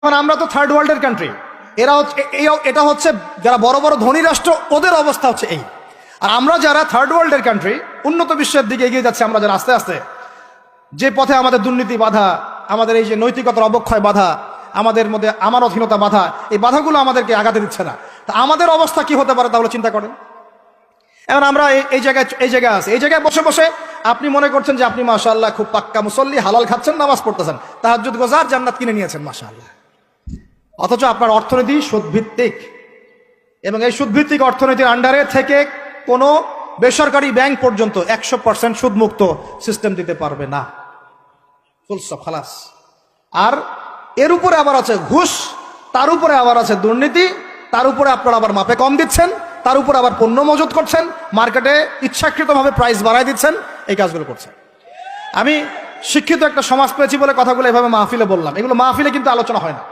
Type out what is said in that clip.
এখন আমরা তো থার্ড ওয়ার্ল্ডের কান্ট্রি, এটা হচ্ছে যারা বড় বড় ধনী রাষ্ট্র, ওদের অবস্থা হচ্ছে এই। আর আমরা যারা থার্ড ওয়ার্ল্ডের কান্ট্রি, উন্নত বিশ্বের দিকে এগিয়ে যাচ্ছে, আমরা যারা আস্তে আস্তে, যে পথে আমাদের দুর্নীতি বাধা, আমাদের এই যে নৈতিকতার অবক্ষয় বাধা, আমাদের মধ্যে আমানতহীনতা বাধা, এই বাধাগুলো আমাদেরকে আগাতে দিচ্ছে না। তা আমাদের অবস্থা কি হতে পারে তাহলে চিন্তা করেন। এখন আমরা এই জায়গায় আছি, এই জায়গায় বসে বসে আপনি মনে করছেন যে আপনি মাশাআল্লাহ খুব পাক্কা মুসল্লি, হালাল খাচ্ছেন, নামাজ পড়তেছেন, তাহাজ্জুদ গোজার, জান্নাত কিনে নিয়েছেন মাশাআল্লাহ। অথচ আপনার অর্থনীতি সুদভিত্তিক, এবং এই সুদভিত্তিক অর্থনীতির আন্ডারে থেকে কোনো বেসরকারি ব্যাংক পর্যন্ত 100% সুদমুক্ত সিস্টেম দিতে পারবে না। ফুল স্টপ, খালাস। আর এর উপরে আবার আছে ঘুষ, তার উপরে আবার আছে দুর্নীতি, তার উপরে আপনারা আবার মাপে কম দিচ্ছেন, তার উপরে আবার পণ্য মজুত করছেন, মার্কেটে ইচ্ছাকৃতভাবে প্রাইস বাড়ায় দিচ্ছেন, এই কাজগুলো করছেন। আমি শিক্ষিত একটা সমাজ পেয়েছি বলে কথাগুলো এভাবে মাহফিলে বললাম, এগুলো মাহফিলে কিন্তু আলোচনা হয় না।